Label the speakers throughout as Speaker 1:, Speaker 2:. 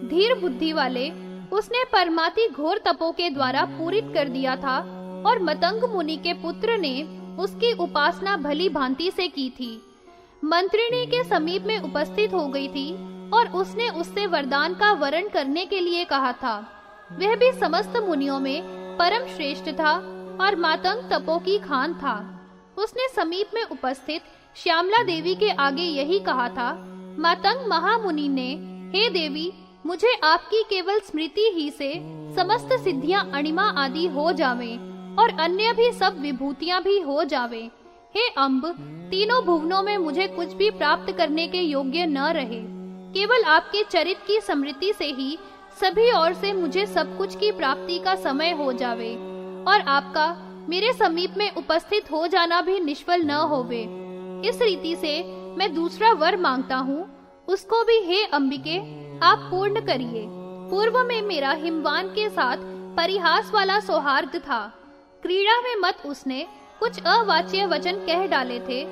Speaker 1: धीर बुद्धि वाले उसने परमाति घोर तपों के द्वारा पूरित कर दिया था और मतंग मुनि के पुत्र ने उसकी उपासना भली भांति से की थी। मंत्रिणी के समीप में उपस्थित हो गई थी और उसने उससे वरदान का वरण करने के लिए कहा था। वह भी समस्त मुनियों में परम श्रेष्ठ था और मातंग तपों की खान था। उसने समीप में उपस्थित श्यामला देवी के आगे यही कहा था। मातंग महामुनि ने, हे देवी, मुझे आपकी केवल स्मृति ही से समस्त सिद्धियां अणिमा आदि हो जावें और अन्य भी सब विभूतियां भी हो जावें। हे अम्ब, तीनों भुवनों में मुझे कुछ भी प्राप्त करने के योग्य न रहे। केवल आपके चरित की स्मृति से ही सभी ओर से मुझे सब कुछ की प्राप्ति का समय हो जावे और आपका मेरे समीप में उपस्थित हो जाना भी निष्फल न होवे। इस रीति से मैं दूसरा वर मांगता हूँ, उसको भी हे अंबिके आप पूर्ण करिए। पूर्व में मेरा हिमवान के साथ परिहास वाला सौहार्द था। क्रीड़ा में मत उसने कुछ अवाच्य वचन कह डाले थे।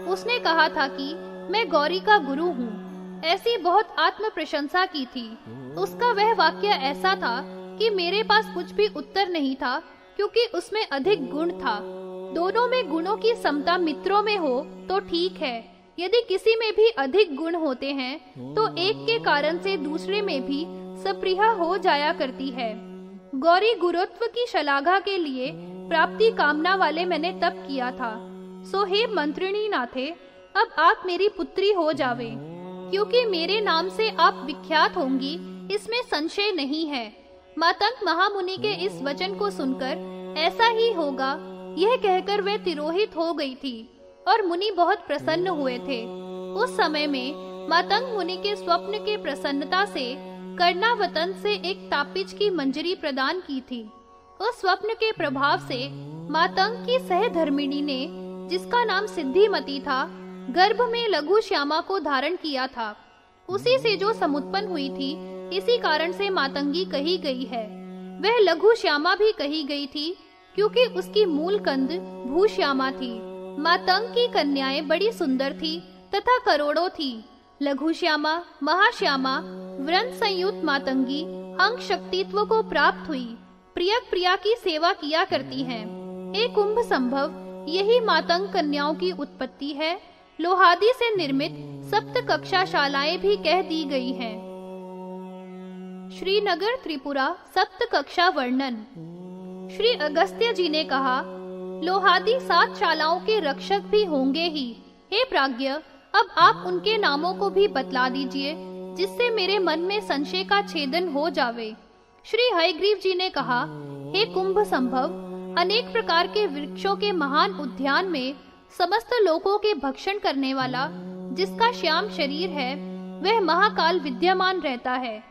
Speaker 1: उसने कहा था कि मैं गौरी का गुरु हूँ, ऐसी बहुत आत्म प्रशंसा की थी। उसका वह वाक्य ऐसा था कि मेरे पास कुछ भी उत्तर नहीं था, क्योंकि उसमें अधिक गुण था। दोनों में गुणों की समता मित्रों में हो तो ठीक है, यदि किसी में भी अधिक गुण होते हैं तो एक के कारण से दूसरे में भी सप्रिया हो जाया करती है। गौरी गुरुत्व की शलाघा के लिए प्राप्ति कामना वाले मैंने तप किया था। सो हे मंत्रिणी नाथे, अब आप मेरी पुत्री हो जावे, क्योंकि मेरे नाम से आप विख्यात होंगी, इसमें संशय नहीं है। मातंग महामुनि के इस वचन को सुनकर ऐसा ही होगा यह कहकर वह तिरोहित हो गई थी और मुनि बहुत प्रसन्न हुए थे। उस समय में मातंग मुनि के स्वप्न के प्रसन्नता से कर्णावतन से एक तापिज की मंजरी प्रदान की थी। उस स्वप्न के प्रभाव से मातंग की सहधर्मिणी ने, जिसका नाम सिद्धिमती था, गर्भ में लघु श्यामा को धारण किया था। उसी से जो समुत्पन्न हुई थी, इसी कारण से मातंगी कही गई है। वह लघु श्यामा भी कही गई थी क्योंकि उसकी मूल कंद भूश्यामा थी। मातंग की कन्याएं बड़ी सुंदर थी तथा करोड़ों थी। लघु श्यामा, महाश्यामा, व्रंत संयुक्त मातंगी अंग शक्तित्व को प्राप्त हुई, प्रियक प्रिया की सेवा किया करती हैं। एक कुंभ संभव यही मातंग कन्याओं की उत्पत्ति है। लोहादी से निर्मित सप्त कक्षा शालाएं भी कह दी गई हैं। श्रीनगर त्रिपुरा सप्त कक्षा वर्णन। श्री अगस्त्य जी ने कहा, लोहादी 7 शालाओं के रक्षक भी होंगे ही। हे प्राज्ञ, अब आप उनके नामों को भी बतला दीजिए, जिससे मेरे मन में संशय का छेदन हो जावे। श्री हयग्रीव जी ने कहा, हे कुंभ संभव, अनेक प्रकार के वृक्षों के महान उद्यान में समस्त लोकों के भक्षण करने वाला, जिसका श्याम शरीर है, वह महाकाल विद्यमान रहता है।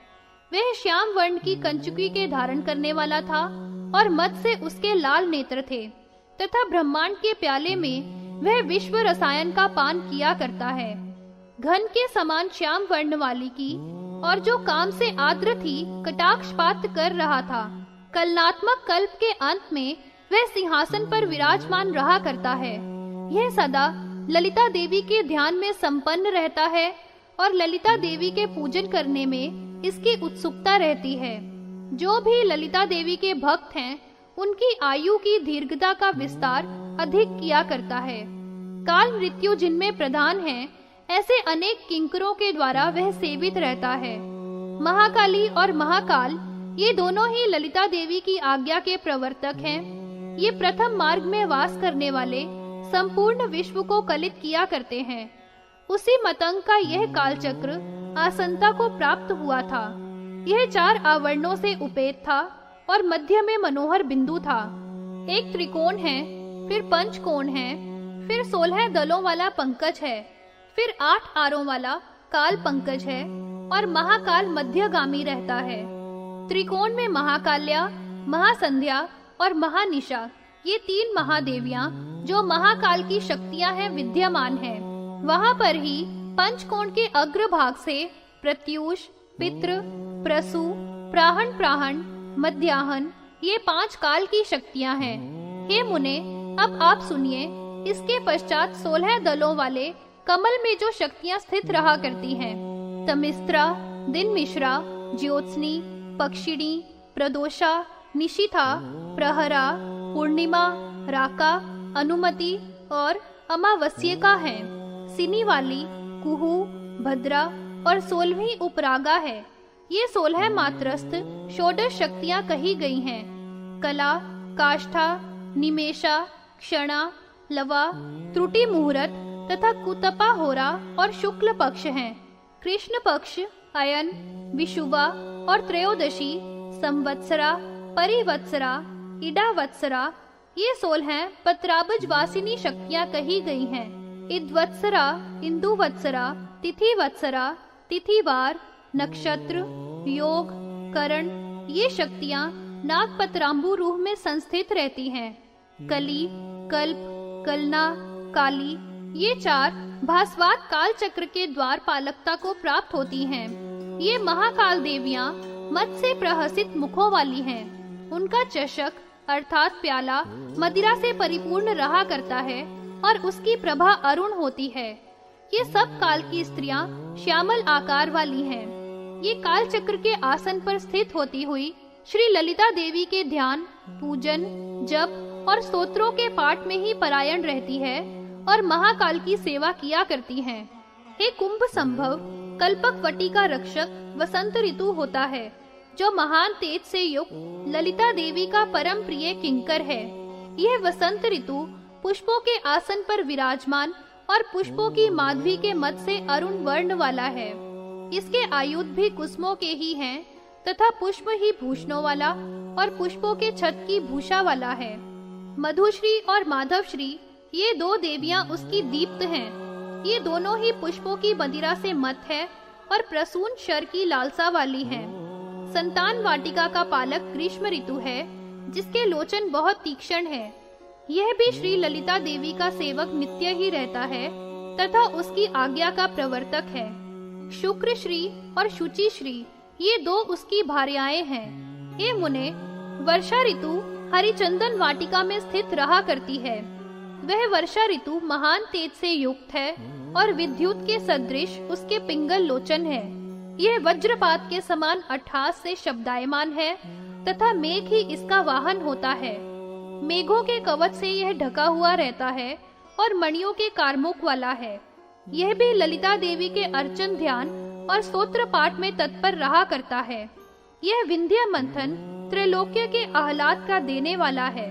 Speaker 1: वह श्याम वर्ण की कंचुकी के धारण करने वाला था और मद से उसके लाल नेत्र थे, तथा ब्रह्मांड के प्याले में वह विश्व रसायन का पान किया करता है। घन के समान श्याम वर्ण वाली की, और जो काम से आर्द्र थी, कटाक्षपात कर रहा था। कलनात्मक कल्प के अंत में वह सिंहासन पर विराजमान रहा करता है। यह सदा ललिता देवी के ध्यान में संपन्न रहता है और ललिता देवी के पूजन करने में इसकी उत्सुकता रहती है। जो भी ललिता देवी के भक्त हैं, उनकी आयु की दीर्घता का विस्तार अधिक किया करता है। काल मृत्यु जिनमें प्रधान है, ऐसे अनेक किंकरों के द्वारा वह सेवित रहता है। महाकाली और महाकाल ये दोनों ही ललिता देवी की आज्ञा के प्रवर्तक हैं। ये प्रथम मार्ग में वास करने वाले संपूर्ण विश्व को कलित किया करते हैं। उसी मतंग का यह कालचक्र आसंता को प्राप्त हुआ था। यह 4 आवरणों से उपेत था और मध्य में मनोहर बिंदु था। एक त्रिकोण है, फिर पंचकोण है, फिर 16 दलों वाला पंकज है, फिर 8 आरों वाला काल पंकज है और महाकाल मध्यगामी रहता है। त्रिकोण में महाकाल्या, महासंध्या और महानिशा, ये 3 महादेवियां जो महाकाल की शक्तियां हैं, विद्यमान हैं। वहां पर ही पंचकोण के अग्रभाग से प्रत्यूष, पितृ, प्रसु, प्राहण प्राहण, मध्याहन, ये 5 काल की शक्तियां हैं। हे मुने, अब आप सुनिए। इसके पश्चात 16 दलों वाले कमल में जो शक्तियां स्थित रहा करती हैं, तमिस्त्रा, दिन मिश्रा, ज्योत्सनी, पक्षिणी, प्रदोषा, निशिथा, प्रहरा, पूर्णिमा, राका, अनुमति और अमावस्यिका है। सिनी वाली, कुहू, भद्रा और 16वीं उपरागा है। ये 16 मात्रस्थ षोडश शक्तियां कही गई हैं। कला, काष्ठा, निमेषा, क्षणा, लवा, त्रुटि मुहूर्त तथा कुतपा होरा और शुक्ल पक्ष हैं। कृष्ण पक्ष, अयन, विषुवा और त्रयोदशी, संवत्सरा, परिवत्सरा, इडावत्सरा, ये 16 पत्राबज वासिनी शक्तियां कही गई हैं। इद्वत्सरा, इंदुवत्सरा, तिथिवत्सरा, तिथिवार, नक्षत्र, योग, करण, ये शक्तियां नागपत्रांबु रूह में संस्थित रहती हैं। कली, कल्प, कलना, काली, ये 4 भास्वत काल चक्र के द्वार पालकता को प्राप्त होती हैं। ये महाकाल देवियां मत से प्रहसित मुखों वाली हैं। उनका चषक अर्थात प्याला मदिरा से परिपूर्ण रहा करता है और उसकी प्रभा अरुण होती है। ये सब काल की स्त्रियां श्यामल आकार वाली हैं। ये काल चक्र के आसन पर स्थित होती हुई श्री ललिता देवी के ध्यान, पूजन, जप और स्तोत्रों के पाठ में ही परायण रहती है और महाकाल की सेवा किया करती हैं। हे कुंभ संभव, कल्पक वटी का रक्षक वसंत ऋतु होता है, जो महान तेज से युक्त ललिता देवी का परम प्रिय किंकर है। यह वसंत ऋतु पुष्पों के आसन पर विराजमान और पुष्पों की माधवी के मत से अरुण वर्ण वाला है। इसके आयुध भी कुसुमों के ही हैं तथा पुष्प ही भूषणों वाला और पुष्पों के छत की भूषा वाला है। मधुश्री और माधवश्री ये 2 देवियां उसकी दीप्त हैं। ये दोनों ही पुष्पों की मदिरा से मत है और प्रसून शर की लालसा वाली हैं। संतान वाटिका का पालक ग्रीष्म ऋतु है, जिसके लोचन बहुत तीक्ष्ण है। यह भी श्री ललिता देवी का सेवक नित्य ही रहता है तथा उसकी आज्ञा का प्रवर्तक है। शुक्र श्री और शुचि श्री ये 2 उसकी भार्याएं हैं। हे मुने, वर्षा ऋतु हरिचंदन वाटिका में स्थित रहा करती है। वह वर्षा ऋतु महान तेज से युक्त है और विद्युत के सदृश उसके पिंगल लोचन है। यह वज्रपात के समान अट्ठास से शब्दायमान है तथा मेघ ही इसका वाहन होता है। मेघों के कवच से यह ढका हुआ रहता है और मणियों के कारमुख वाला है। यह भी ललिता देवी के अर्चन, ध्यान और स्तोत्र पाठ में तत्पर रहा करता है। यह विंध्य मंथन त्रैलोक्य के आह्लाद का देने वाला है।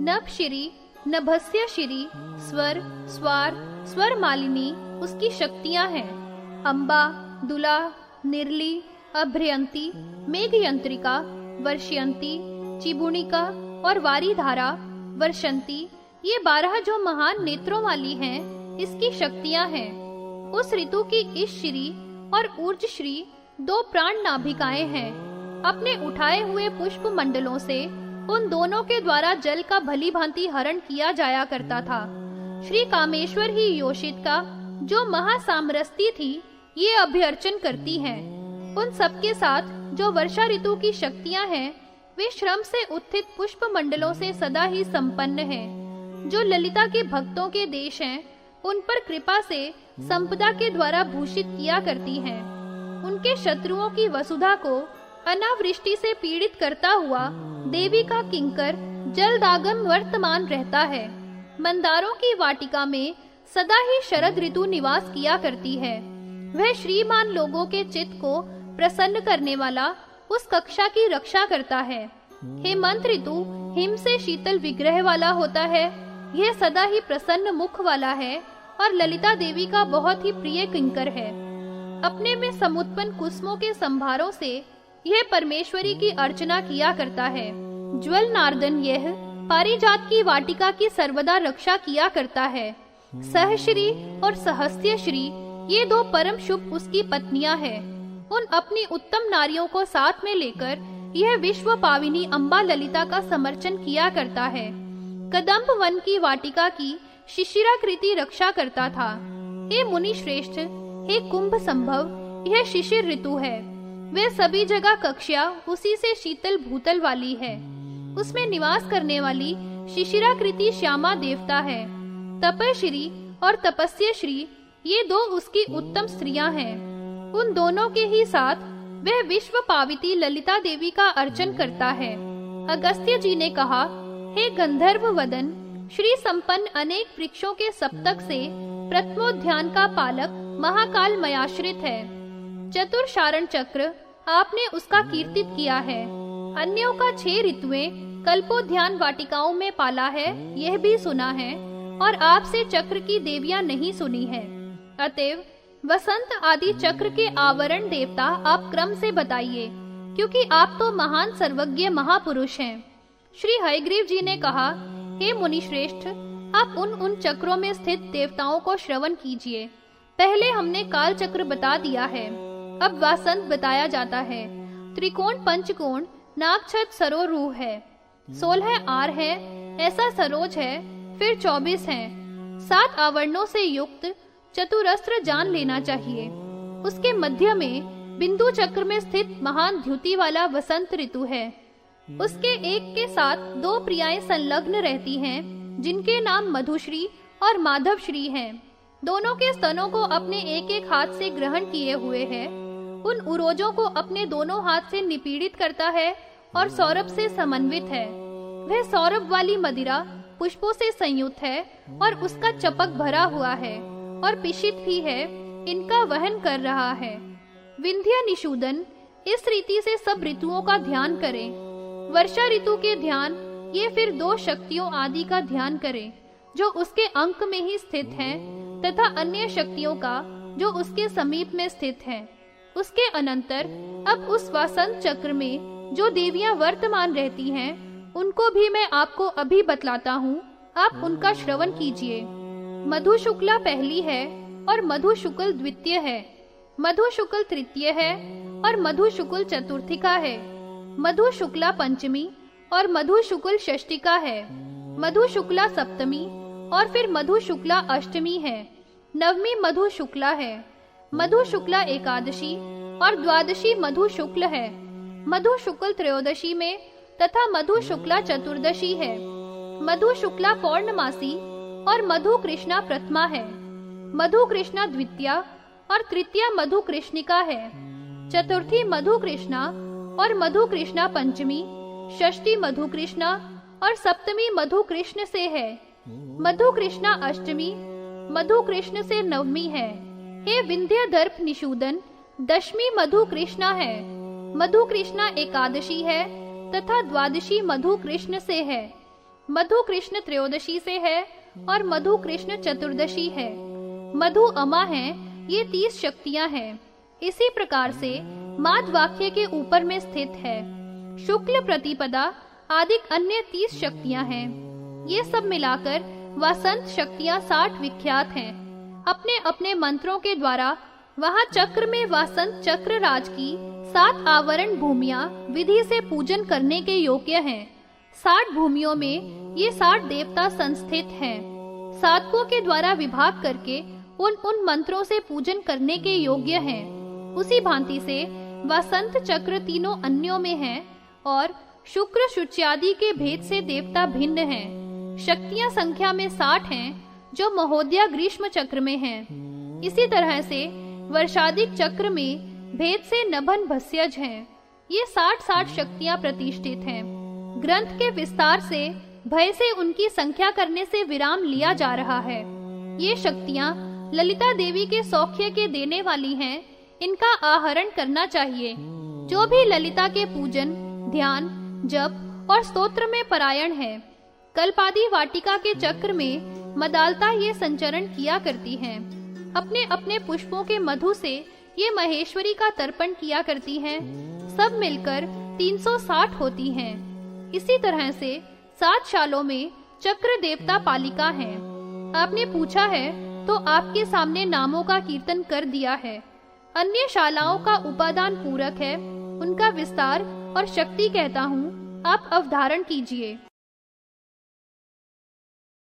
Speaker 1: नभ श्री, नभस्य श्री, स्वर, स्वार, स्वर मालिनी उसकी शक्तियां हैं। अम्बा, दुला, निर्ली, अभ्रयंती, मेघयंत्रिका, वर्षयंती, चिबुणिका और वारीधारा, वर्षंती, ये 12 जो महान नेत्रों वाली हैं, इसकी शक्तियां हैं। उस ऋतु की ईश्श्री और ऊर्जश्री 2 प्राण नाभिकाएं हैं। अपने उठाए हुए पुष्प मंडलों से उन दोनों के द्वारा जल का भली भांति हरण किया जाया करता था। श्री कामेश्वर ही योषित का जो महासामरस्ती थी, ये अभ्यर्चन करती हैं। उन सबके साथ जो वर्षा ऋतु की शक्तियां हैं, वे श्रम से उत्थित पुष्प मंडलों से सदा ही संपन्न हैं। जो ललिता के भक्तों के देश हैं, उन पर कृपा से संपदा के द्वारा भूषित किया करती हैं। उनके शत्रुओं की वसुधा को अनावृष्टि से पीड़ित करता हुआ देवी का किंकर जलदागम वर्तमान रहता है। मंदारों की वाटिका में सदा ही शरद ऋतु निवास किया करती है। वह श्रीमान लोगों के चित्त को प्रसन्न करने वाला उस कक्षा की रक्षा करता है। हेमंत ऋतु हिम से शीतल विग्रह वाला होता है। यह सदा ही प्रसन्न मुख वाला है और ललिता देवी का बहुत ही प्रिय किंकर है। अपने में समुत्पन्न कुसुमों के संभारों से यह परमेश्वरी की अर्चना किया करता है। ज्वल नार्दन यह पारिजात की वाटिका की सर्वदा रक्षा किया करता है। सहश्री और सहस्यश्री ये 2 परम शुभ उसकी पत्नियां हैं। उन अपनी उत्तम नारियों को साथ में लेकर यह विश्व पाविनी अम्बा ललिता का समर्चन किया करता है। कदम्ब वन की वाटिका की शिशिराकृति रक्षा करता था। हे मुनि श्रेष्ठ, हे कुंभ संभव, यह शिशिर ऋतु है। वे सभी जगह कक्षा उसी से शीतल भूतल वाली है। उसमें निवास करने वाली शिशिराकृति श्यामा देवता है। तपश्री और तपस्यश्री ये 2 उसकी उत्तम स्त्रियां हैं। उन दोनों के ही साथ वह विश्व पाविती ललिता देवी का अर्चन करता है। अगस्त्य जी ने कहा, हे गंधर्व वदन, श्री संपन्न अनेक वृक्षों के सप्तक से प्रथमोध्यान का पालक महाकाल मयाश्रित है। चतुर्शारण चक्र आपने उसका कीर्तित किया है। अन्यों का 6 ऋतुएं कल्पोध्यान वाटिकाओं में पाला है, यह भी सुना है, और आपसे चक्र की देवियां नहीं सुनी है। अतएव वसंत आदि चक्र के आवरण देवता आप क्रम से बताइए, क्योंकि आप तो महान सर्वज्ञ महापुरुष हैं। श्री हयग्रीव जी ने कहा, हे मुनि श्रेष्ठ, आप उन चक्रों में स्थित देवताओं को श्रवण कीजिए। पहले हमने काल चक्र बता दिया है, अब वासंत बताया जाता है। त्रिकोण पंचकोण नागछद सरोरूह है, 16 आर है, ऐसा सरोज है, फिर 24 है। 7 आवरणों से युक्त चतुरस्त्र जान लेना चाहिए। उसके मध्य में बिंदु चक्र में स्थित महान द्युति वाला वसंत ऋतु है। उसके एक के साथ 2 प्रियाएं संलग्न रहती हैं, जिनके नाम मधुश्री और माधवश्री हैं। दोनों के स्तनों को अपने एक एक हाथ से ग्रहण किए हुए है। उन उरोजों को अपने दोनों हाथ से निपीड़ित करता है और सौरभ से समन्वित है। वह सौरभ वाली मदिरा पुष्पों से संयुक्त है और उसका चपक भरा हुआ है और पिशित भी है, इनका वहन कर रहा है। विंध्य निषूदन इस रीति से सब ऋतुओं का ध्यान करें। वर्षा ऋतु के ध्यान ये फिर 2 शक्तियों आदि का ध्यान करें, जो उसके अंक में ही स्थित हैं, तथा अन्य शक्तियों का जो उसके समीप में स्थित हैं। उसके अनंतर अब उस वासंत चक्र में जो देवियां वर्तमान रहती हैं, उनको भी मैं आपको अभी बतलाता हूँ, आप उनका श्रवण कीजिए। मधु शुक्ला पहली है और मधु शुक्ल द्वितीय है, मधु शुक्ल तृतीय है और मधु शुक्ल चतुर्थिका है, मधु शुक्ला पंचमी और मधु शुक्ल षष्टिका है, मधु शुक्ला सप्तमी और फिर मधु शुक्ला अष्टमी है, नवमी मधु शुक्ला है, मधु शुक्ला एकादशी और द्वादशी मधु शुक्ल है, मधु शुक्ल त्रयोदशी में तथा मधु शुक्ला चतुर्दशी है, मधु शुक्ला पौर्णमासी और मधु कृष्णा प्रथमा है, मधु कृष्णा द्वितीया और तृतीया मधु कृष्णिका है, चतुर्थी मधु कृष्णा और मधु कृष्णा पंचमी, षष्ठी मधु कृष्णा और सप्तमी मधु कृष्ण से है, मधु कृष्णा अष्टमी मधु कृष्ण से नवमी है। हे विंध्य दर्प निषूदन दशमी मधु कृष्णा है, मधु कृष्णा एकादशी है तथा द्वादशी मधु कृष्ण से है, मधु कृष्ण त्रयोदशी से है और मधु कृष्ण चतुर्दशी है, मधु अमा है, ये 30 शक्तियां हैं। इसी प्रकार से माध वाक्य के ऊपर में स्थित है। शुक्ल प्रतिपदा आदि अन्य 30 शक्तियां हैं। ये सब मिलाकर वसंत शक्तियां 60 विख्यात हैं। अपने अपने मंत्रों के द्वारा वहाँ चक्र में वसंत चक्र राज की 7 आवरण भूमियां विधि से पूजन करने के योग्य हैं। 60 भूमियों में ये 60 देवता संस्थित हैं। साधकों के द्वारा विभाग करके उन मंत्रों से पूजन करने के योग्य हैं। उसी भांति से वसंत चक्र तीनों अन्यों में है और शुक्र शुच्यादि के भेद से देवता भिन्न हैं। शक्तियां संख्या में 60 हैं, जो महोदया ग्रीष्म चक्र में हैं। इसी तरह से वर्षादिक चक्र में भेद से नभन भस्यज हैं। ये 60 शक्तियां प्रतिष्ठित हैं। ग्रंथ के विस्तार से भय से उनकी संख्या करने से विराम लिया जा रहा है। ये शक्तियां ललिता देवी के सौख्य के देने वाली हैं। इनका आहरण करना चाहिए। जो भी ललिता के पूजन, ध्यान, जप और स्तोत्र में परायण है, कल्पादी वाटिका के चक्र में मदालता ये संचरण किया करती हैं। अपने अपने पुष्पों के मधु से ये महेश्वरी का तर्पण किया करती हैं। सब मिलकर 360 होती हैं। इसी तरह से 7 शालों में चक्र देवता पालिका हैं। आपने पूछा है तो आपके सामने नामों का कीर्तन कर दिया है। अन्य शालाओं का उपादान पूरक है, उनका विस्तार और शक्ति कहता हूँ, आप अवधारण कीजिए।